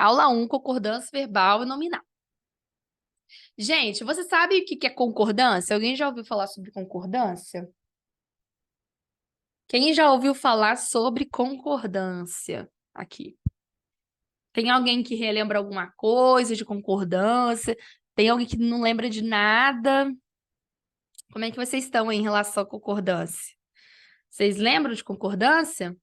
Aula 1, concordância verbal e nominal. Gente, você sabe o que é concordância? Alguém já ouviu falar sobre concordância? Quem já ouviu falar sobre concordância aqui? Tem alguém que relembra alguma coisa de concordância? Tem alguém que não lembra de nada? Como é que vocês estão em relação à concordância? Vocês lembram de concordância?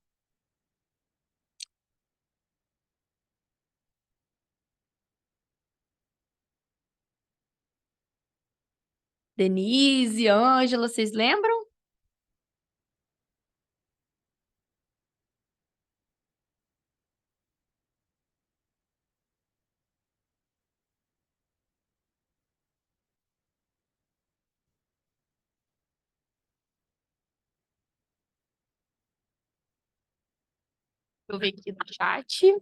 Denise, Ângela, vocês lembram? Deixa eu ver aqui no chat.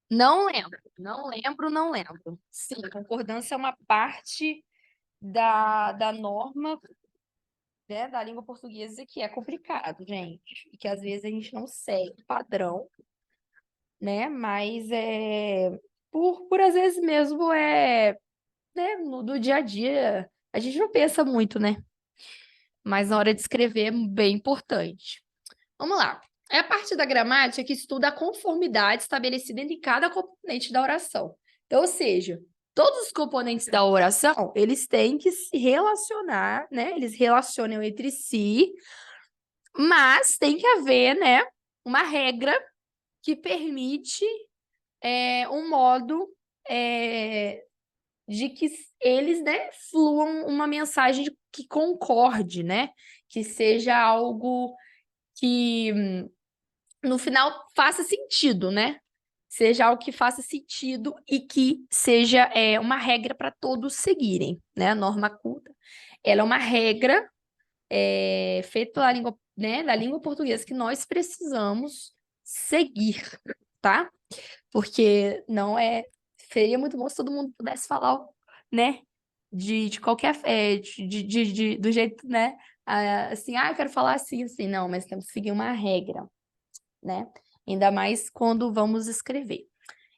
Não lembro, não lembro, não lembro. Sim, a concordância é uma parte da norma, né, da língua portuguesa que é complicado, gente. E que às vezes a gente não segue o padrão, né? Mas por às vezes mesmo né, do dia a dia, a gente não pensa muito, né? Mas na hora de escrever é bem importante. Vamos lá. É a parte da gramática que estuda a conformidade estabelecida entre cada componente da oração. Então, ou seja, todos os componentes da oração, eles têm que se relacionar, né? Eles relacionam entre si, mas tem que haver, né, uma regra que permite um modo de que eles, né, fluam uma mensagem que concorde, né? Que seja algo que no final faça sentido, né? Seja algo que faça sentido e que seja uma regra para todos seguirem, né? A norma culta, ela é uma regra feita pela língua, né, da língua portuguesa que nós precisamos seguir, tá? Porque não seria muito bom se todo mundo pudesse falar, né? De qualquer do jeito, né? Assim, eu quero falar assim, assim, não, mas temos que seguir uma regra, né? Ainda mais quando vamos escrever.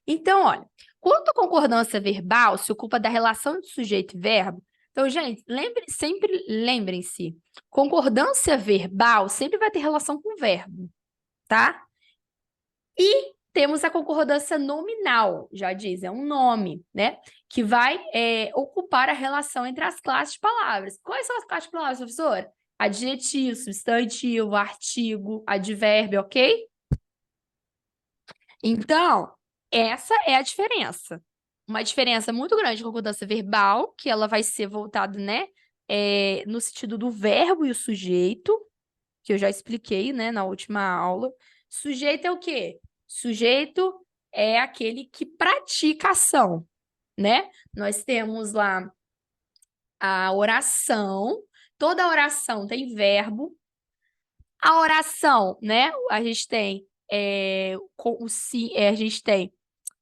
Então, olha, quando a concordância verbal se ocupa da relação de sujeito e verbo, então, gente, sempre lembrem-se, concordância verbal sempre vai ter relação com o verbo, tá? E temos a concordância nominal, já diz, é um nome, né? Que vai ocupar a relação entre as classes de palavras. Quais são as classes de palavras, professor? Adjetivo, substantivo, artigo, advérbio, ok? Então, essa é a diferença. Uma diferença muito grande de concordância verbal, que ela vai ser voltada, né, no sentido do verbo e o sujeito, que eu já expliquei, né, na última aula. Sujeito é o quê? Sujeito é aquele que pratica a ação, né? Nós temos lá a oração, toda oração tem verbo. A oração, né, a gente tem a gente tem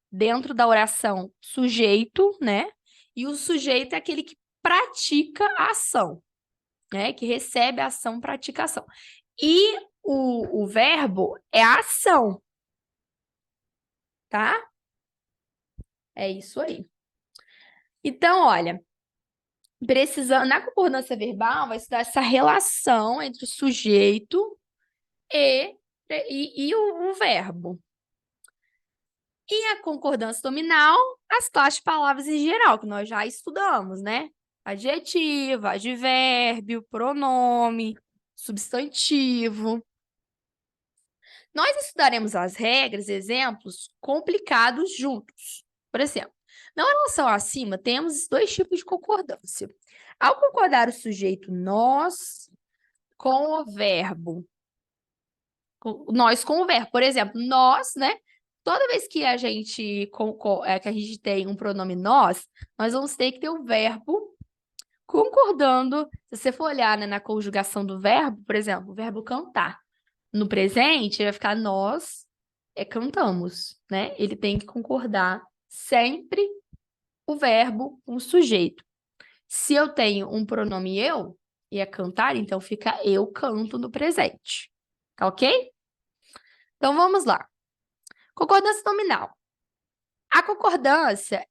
dentro da oração sujeito, né? E o sujeito é aquele que pratica a ação, né? Que recebe a ação, pratica a ação. E o verbo é a ação, tá? É isso aí. Então, olha, na concordância verbal, vai estudar essa relação entre o sujeito e o verbo. E a concordância nominal, as classes de palavras em geral, que nós já estudamos, né? Adjetivo, advérbio, pronome, substantivo. Nós estudaremos as regras e exemplos complicados juntos. Por exemplo, na oração acima, temos dois tipos de concordância. Ao concordar o sujeito nós com o verbo, nós com o verbo, por exemplo, nós, né? Toda vez que a gente tem um pronome nós vamos ter que ter o verbo concordando. Se você for olhar, né, na conjugação do verbo, por exemplo, o verbo cantar. No presente, vai ficar nós cantamos, né? Ele tem que concordar sempre o verbo com o sujeito. Se eu tenho um pronome eu, e é cantar, então fica eu canto no presente. Tá ok? Então vamos lá. Concordância nominal. A concordância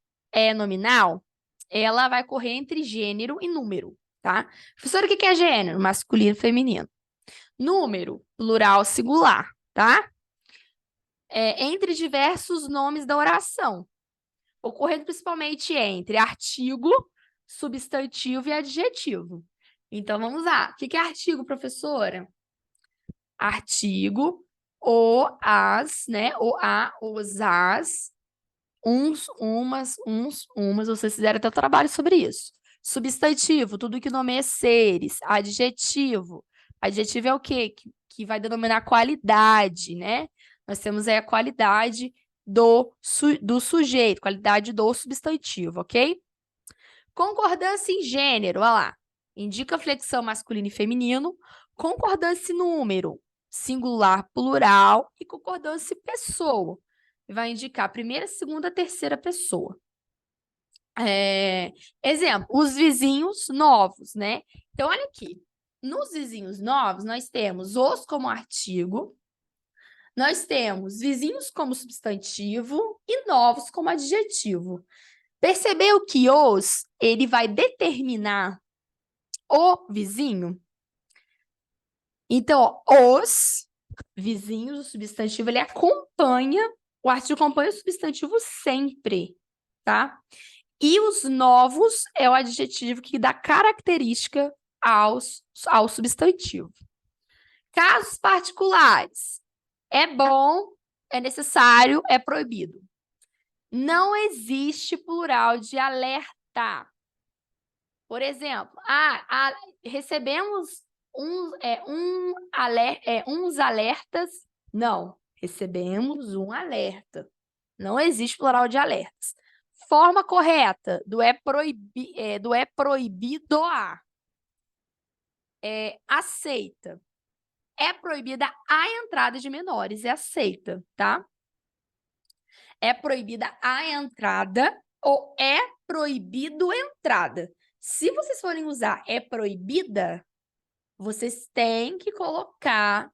nominal, ela vai correr entre gênero e número, tá? Professora, o que é gênero? Masculino e feminino. Número, plural singular, tá? Entre diversos nomes da oração, ocorrendo principalmente entre artigo, substantivo e adjetivo. Então, vamos lá. O que é artigo, professora? Artigo, o, as, né? O, a, os, as, uns, umas. Vocês fizeram até trabalho sobre isso. Substantivo, tudo que nomeia seres. Adjetivo. Adjetivo é o quê? Que vai denominar qualidade, né? Nós temos aí a qualidade do sujeito, qualidade do substantivo, ok? Concordância em gênero, olha lá. Indica flexão masculino e feminino. Concordância em número, singular, plural. E concordância em pessoa. Vai indicar primeira, segunda, terceira pessoa. Exemplo, os vizinhos novos, né? Então, olha aqui. Nos vizinhos novos, nós temos os como artigo, nós temos vizinhos como substantivo e novos como adjetivo. Percebeu que os, ele vai determinar o vizinho? Então, ó, os vizinhos, o substantivo, ele acompanha, o artigo acompanha o substantivo sempre, tá? E os novos é o adjetivo que dá característica ao substantivo. Casos particulares. É bom, é necessário, é proibido. Não existe plural de alerta. Por exemplo, recebemos uns alertas. Não, recebemos um alerta. Não existe plural de alertas. Forma correta do proibido a. Aceita. É proibida a entrada de menores, é aceita, tá? É proibida a entrada ou é proibido entrada. Se vocês forem usar é proibida, vocês têm que colocar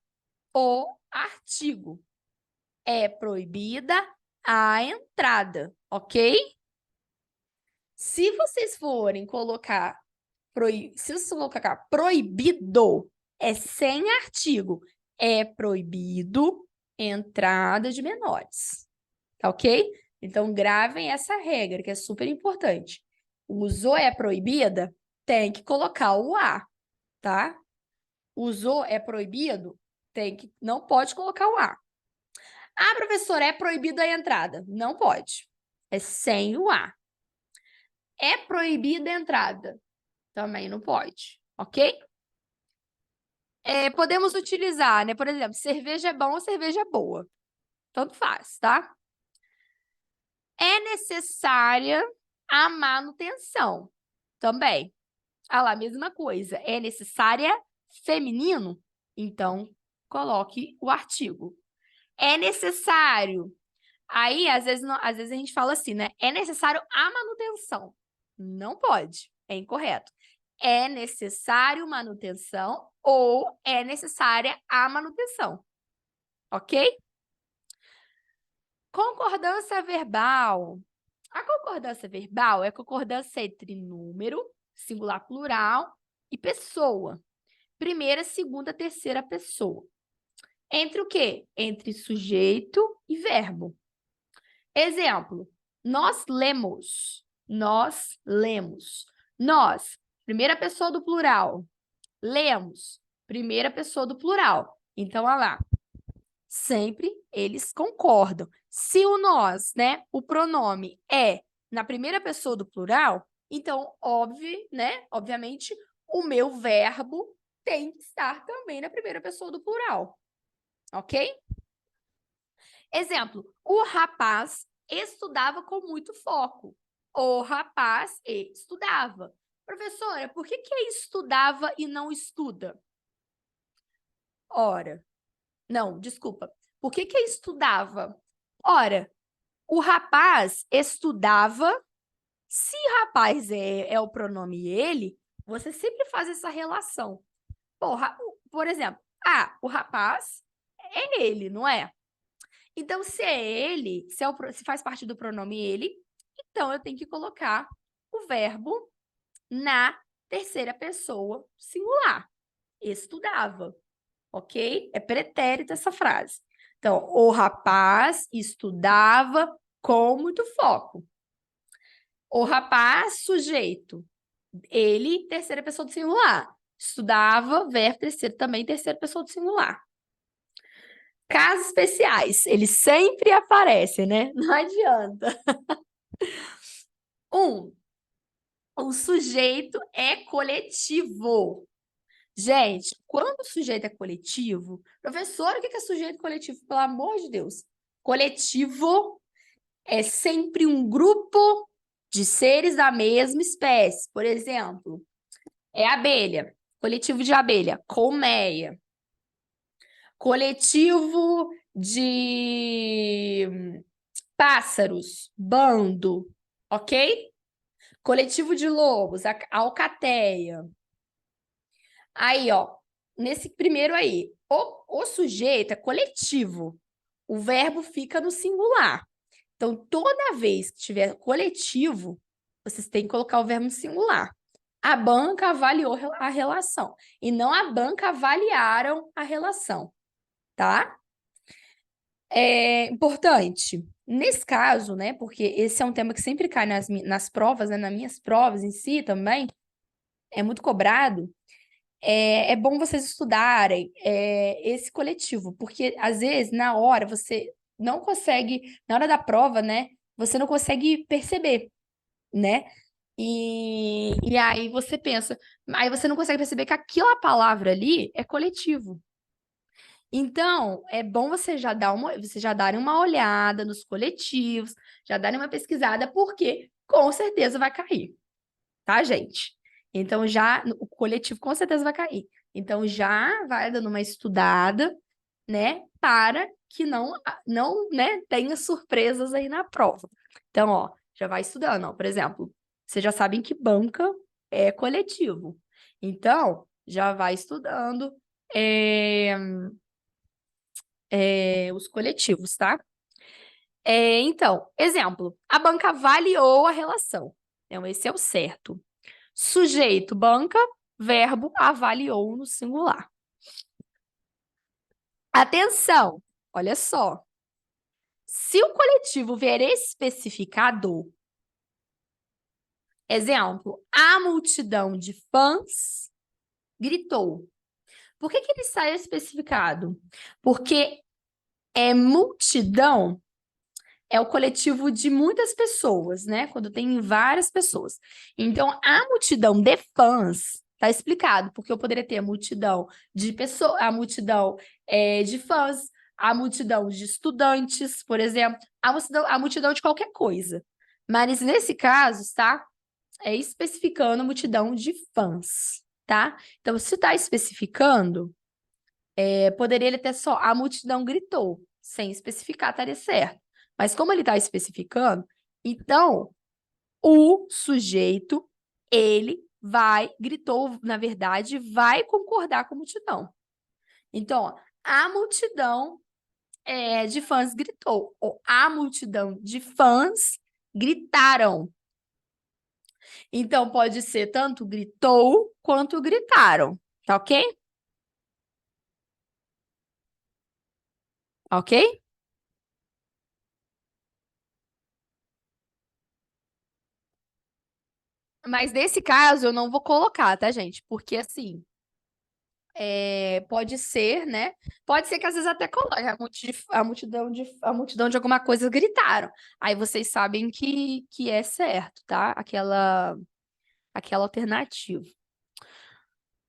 o artigo. É proibida a entrada, ok? Se vocês forem colocar proibido, é sem artigo. É proibido entrada de menores. Tá ok? Então, gravem essa regra, que é super importante. Usou é proibida, tem que colocar o a, tá? Usou é proibido, não pode colocar o a. Ah, professora, é proibida a entrada. Não pode. É sem o a. É proibida a entrada. Também não pode, ok? Podemos utilizar, né? Por exemplo, cerveja é bom ou cerveja é boa. Tanto faz, tá? É necessária a manutenção. Também. Ah lá, mesma coisa. É necessária feminino? Então, coloque o artigo. É necessário. Aí, às vezes a gente fala assim, né? É necessário a manutenção. Não pode. É incorreto. É necessário manutenção ou é necessária a manutenção. Ok? Concordância verbal. A concordância verbal é a concordância entre número, singular plural, e pessoa. Primeira, segunda, terceira pessoa. Entre o quê? Entre sujeito e verbo. Exemplo, nós lemos. Nós lemos. Nós, primeira pessoa do plural. Lemos, primeira pessoa do plural. Então, olha lá. Sempre eles concordam. Se o nós, né, o pronome é na primeira pessoa do plural, então, obviamente, o meu verbo tem que estar também na primeira pessoa do plural. Ok? Exemplo, o rapaz estudava com muito foco. O rapaz estudava. Professora, por que é estudava e não estuda? Ora, não, desculpa. Por que é estudava? Ora, o rapaz estudava. Se rapaz é o pronome ele, você sempre faz essa relação. Por exemplo, o rapaz é ele, não é? Então, se é ele, se faz parte do pronome ele, então eu tenho que colocar o verbo na terceira pessoa singular. Estudava, ok? É pretérito essa frase. Então, o rapaz estudava com muito foco. O rapaz, sujeito. Ele, terceira pessoa do singular. Estudava, verbo terceiro também, terceira pessoa do singular. Casos especiais, eles sempre aparecem, né? Não adianta. O sujeito é coletivo. Gente, quando o sujeito é coletivo, professor, o que é sujeito coletivo? Pelo amor de Deus. Coletivo é sempre um grupo de seres da mesma espécie. Por exemplo, é abelha, coletivo de abelha, colmeia. Coletivo de pássaros, bando, ok? Coletivo de lobos, alcateia. Aí, ó, nesse primeiro aí, o sujeito é coletivo. O verbo fica no singular. Então, toda vez que tiver coletivo, vocês têm que colocar o verbo no singular. A banca avaliou a relação. E não a banca avaliaram a relação, tá? É importante. Nesse caso, né, porque esse é um tema que sempre cai nas provas, né, nas minhas provas em si também, é muito cobrado, é bom vocês estudarem esse coletivo, porque às vezes, na hora, você não consegue, na hora da prova, né, você não consegue perceber, né? E aí você pensa, aí você não consegue perceber que aquela palavra ali é coletivo. Então, é bom você você já darem uma olhada nos coletivos, já darem uma pesquisada, porque com certeza vai cair, tá, gente? Então, o coletivo com certeza vai cair. Então, já vai dando uma estudada, né, para que não, né, tenha surpresas aí na prova. Então, ó, já vai estudando, ó. Por exemplo, vocês já sabem que banca é coletivo. Então, já vai estudando. Os coletivos, tá? Então, exemplo, a banca avaliou a relação. Então, esse é o certo. Sujeito, banca, verbo, avaliou no singular. Atenção, olha só. Se o coletivo vier especificado, exemplo, a multidão de fãs gritou. Por que ele sai especificado? Porque é multidão é o coletivo de muitas pessoas, né? Quando tem várias pessoas. Então, a multidão de fãs tá explicado, porque eu poderia ter a multidão de pessoas, a multidão de fãs, a multidão de estudantes, por exemplo, a multidão de qualquer coisa. Mas nesse caso, tá? É especificando a multidão de fãs, tá? Então, se tá especificando, poderia ele ter só a multidão gritou, sem especificar, estaria certo. Mas como ele está especificando, então o sujeito, ele gritou, na verdade, vai concordar com a multidão. Então, ó, a multidão de fãs gritou, ou a multidão de fãs gritaram. Então, pode ser tanto gritou quanto gritaram, tá ok? Ok? Mas nesse caso eu não vou colocar, tá, gente? Porque assim, pode ser, né? Pode ser que às vezes até coloque a multidão de alguma coisa gritaram. Aí vocês sabem que é certo, tá? Aquela alternativa.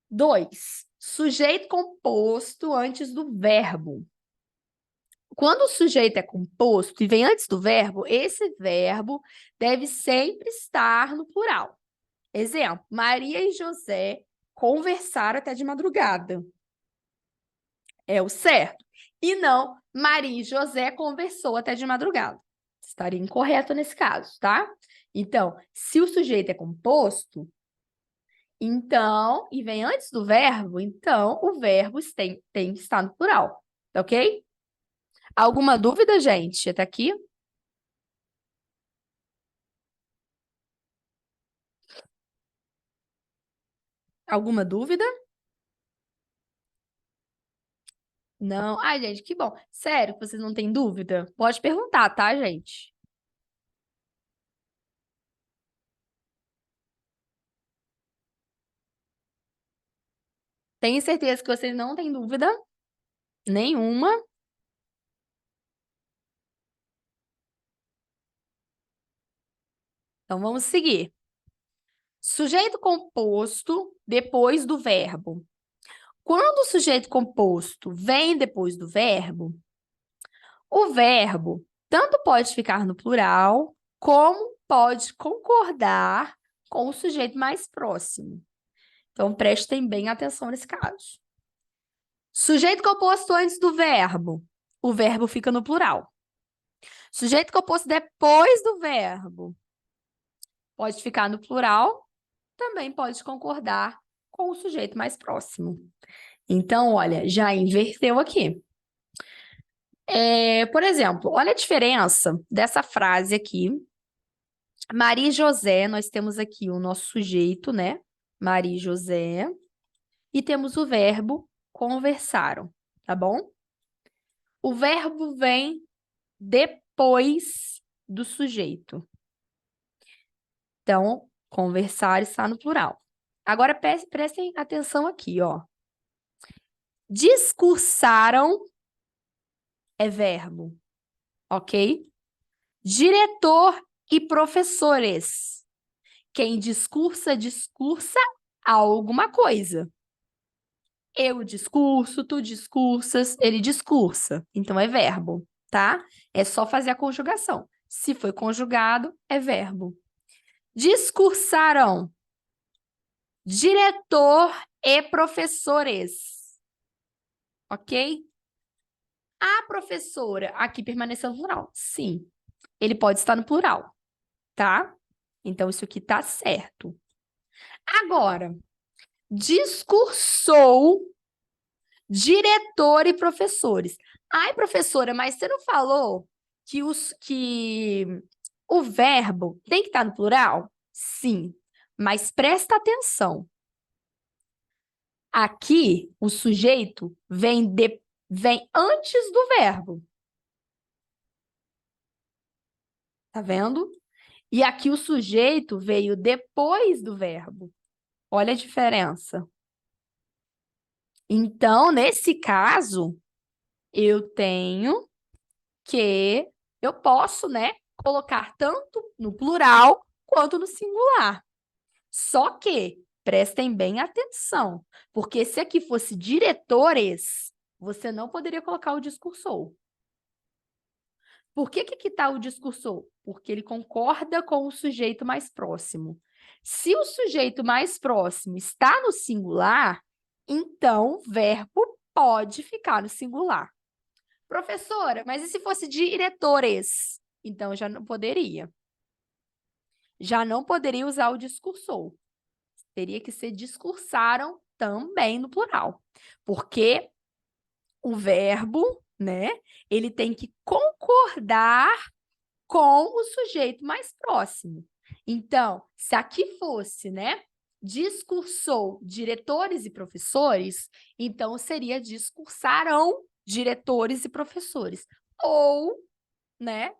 2. Sujeito composto antes do verbo. Quando o sujeito é composto e vem antes do verbo, esse verbo deve sempre estar no plural. Exemplo, Maria e José conversaram até de madrugada. É o certo. E não, Maria e José conversou até de madrugada. Estaria incorreto nesse caso, tá? Então, se o sujeito é composto, então, e vem antes do verbo, então o verbo tem que estar no plural, tá ok? Alguma dúvida, gente? Até aqui? Alguma dúvida? Não. Ai, gente, que bom. Sério que vocês não têm dúvida? Pode perguntar, tá, gente? Tenho certeza que vocês não têm dúvida nenhuma. Então vamos seguir. Sujeito composto depois do verbo. Quando o sujeito composto vem depois do verbo, o verbo tanto pode ficar no plural, como pode concordar com o sujeito mais próximo. Então prestem bem atenção nesse caso. Sujeito composto antes do verbo, o verbo fica no plural. Sujeito composto depois do verbo, pode ficar no plural, também pode concordar com o sujeito mais próximo. Então, olha, já inverteu aqui. Por exemplo, olha a diferença dessa frase aqui. Maria e José, nós temos aqui o nosso sujeito, né? Maria e José. E temos o verbo conversaram, tá bom? O verbo vem depois do sujeito. Então, conversar está no plural. Agora prestem atenção aqui, ó. Discursaram é verbo, ok? Diretor e professores. Quem discursa, discursa alguma coisa. Eu discurso, tu discursas, ele discursa. Então é verbo, tá? É só fazer a conjugação. Se foi conjugado, é verbo. Discursaram. Diretor e professores. Ok? A professora aqui permaneceu no plural. Sim. Ele pode estar no plural, tá? Então isso aqui tá certo. Agora, discursou diretor e professores. Ai, professora, mas você não falou que o verbo tem que estar no plural? Sim, mas presta atenção. Aqui, o sujeito vem antes do verbo. Tá vendo? E aqui o sujeito veio depois do verbo. Olha a diferença. Então, nesse caso, eu tenho que eu posso, né, colocar tanto no plural quanto no singular. Só que prestem bem atenção, porque se aqui fosse diretores, você não poderia colocar o discursou. Por que que está o discursou? Porque ele concorda com o sujeito mais próximo. Se o sujeito mais próximo está no singular, então o verbo pode ficar no singular. Professora, mas e se fosse diretores? Então já não poderia. Já não poderia usar o discursou. Teria que ser discursaram também no plural. Porque o verbo, né, ele tem que concordar com o sujeito mais próximo. Então, se aqui fosse, né, discursou diretores e professores, então seria discursaram diretores e professores. Ou, né,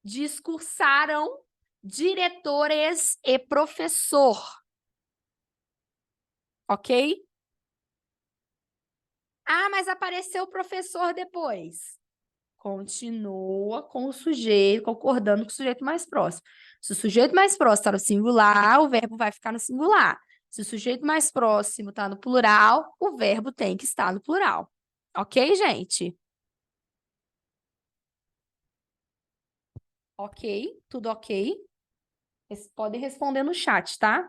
discursaram diretores e professor, ok? Ah, mas apareceu o professor depois. Continua com o sujeito, concordando com o sujeito mais próximo. Se o sujeito mais próximo está no singular, o verbo vai ficar no singular. Se o sujeito mais próximo está no plural, o verbo tem que estar no plural. Ok, gente? Ok? Tudo ok? Vocês podem responder no chat, tá?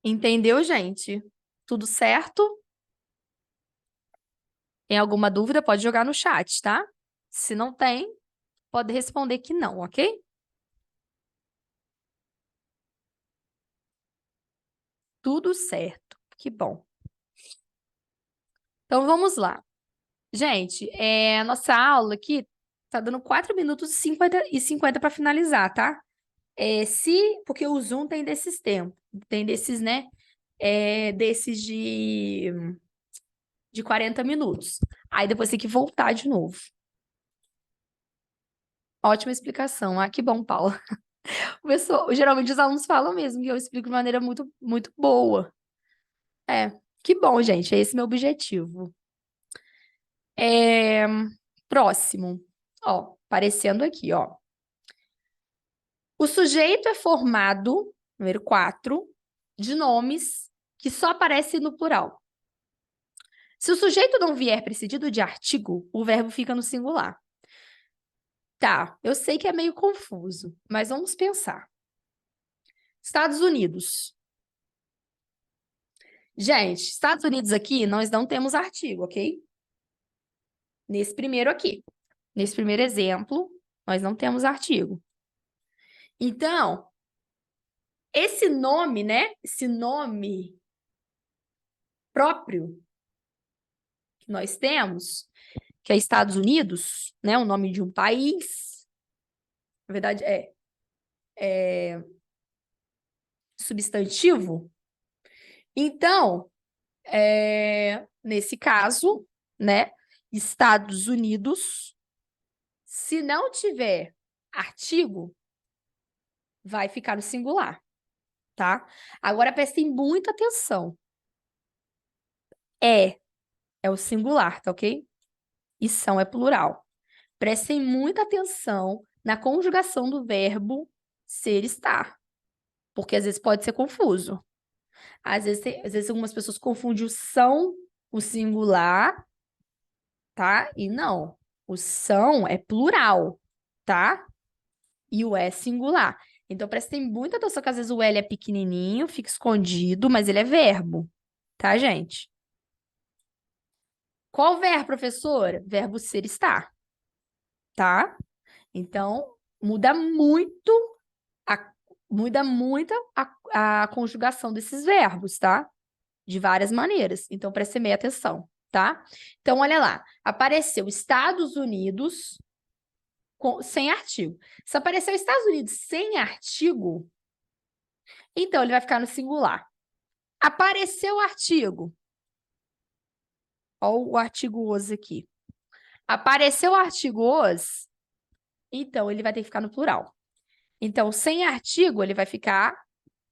Entendeu, gente? Tudo certo? Tem alguma dúvida? Pode jogar no chat, tá? Se não tem, pode responder que não, ok? Tudo certo. Que bom. Então vamos lá. Gente, a nossa aula aqui tá dando 4 minutos e 50 para finalizar, tá? Porque o Zoom tem desses tempos, tem desses, né? Desses de 40 minutos. Aí depois tem que voltar de novo. Ótima explicação. Ah, que bom, Paula. Geralmente os alunos falam mesmo, e eu explico de maneira muito, muito boa. É, que bom, gente. É esse meu objetivo. É, Próximo. Ó, aparecendo aqui, ó. O sujeito é formado, número 4, de nomes que só aparecem no plural. Se o sujeito não vier precedido de artigo, o verbo fica no singular. Tá, eu sei que é meio confuso, mas vamos pensar. Estados Unidos. Gente, Estados Unidos aqui, nós não temos artigo, ok? Nesse primeiro aqui. Nesse primeiro exemplo, nós não temos artigo. Então, esse nome, né? Esse nome próprio que nós temos, que é Estados Unidos, né? O nome de um país. Na verdade, é substantivo. Então, nesse caso, né? Estados Unidos, se não tiver artigo, vai ficar no singular, tá? Agora prestem muita atenção. É o singular, tá ok? E são é plural. Prestem muita atenção na conjugação do verbo ser estar, porque às vezes pode ser confuso. Às vezes algumas pessoas confundem o são, o singular, tá? E não. O são é plural, tá? E o é singular. Então prestem muita atenção que às vezes o L é pequenininho, fica escondido, mas ele é verbo, tá, gente? Qual verbo, professora? Verbo ser estar, tá? Então, muda muito a, a conjugação desses verbos, tá? De várias maneiras. Então, preste bem atenção, tá? Então, olha lá. Apareceu Estados Unidos sem artigo. Se apareceu Estados Unidos sem artigo, então ele vai ficar no singular. Apareceu o artigo. Olha o artigo os aqui. Apareceu o artigo os, então ele vai ter que ficar no plural. Então, sem artigo, ele vai ficar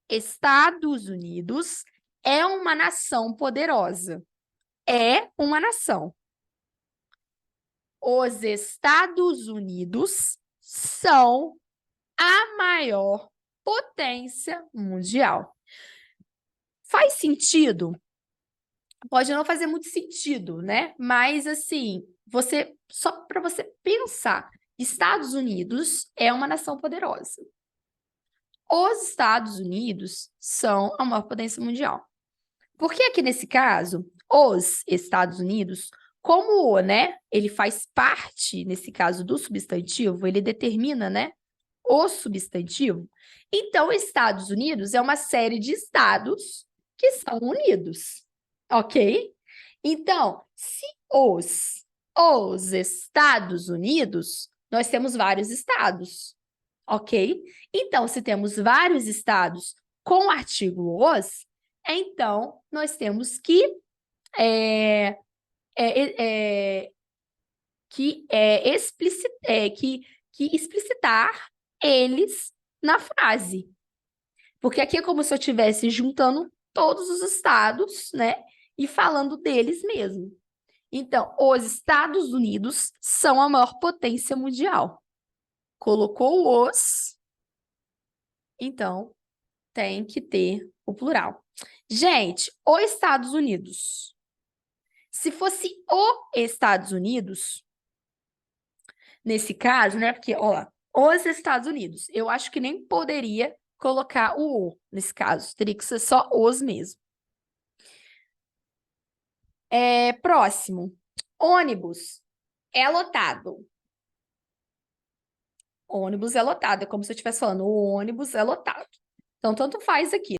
Estados Unidos é uma nação poderosa. É uma nação. Os Estados Unidos são a maior potência mundial. Faz sentido? Pode não fazer muito sentido, né? Mas assim, só para você pensar, Estados Unidos é uma nação poderosa. Os Estados Unidos são a maior potência mundial. Porque aqui nesse caso, os Estados Unidos, como o, né, ele faz parte, nesse caso, do substantivo, ele determina, né, o substantivo. Então, Estados Unidos é uma série de estados que são unidos, ok? Então, se os Estados Unidos, nós temos vários estados, ok? Então, se temos vários estados com o artigo os, então nós temos que, explicitar eles na frase. Porque aqui é como se eu estivesse juntando todos os estados, né? E falando deles mesmo. Então, os Estados Unidos são a maior potência mundial. Colocou os, então tem que ter o plural. Gente, os Estados Unidos. Se fosse o Estados Unidos, nesse caso, né? Porque, ó, os Estados Unidos, eu acho que nem poderia colocar o "o" nesse caso. Teria que ser só os mesmo. Próximo. Ônibus é lotado. Ônibus é lotado. É como se eu estivesse falando, o ônibus é lotado. Então, tanto faz aqui.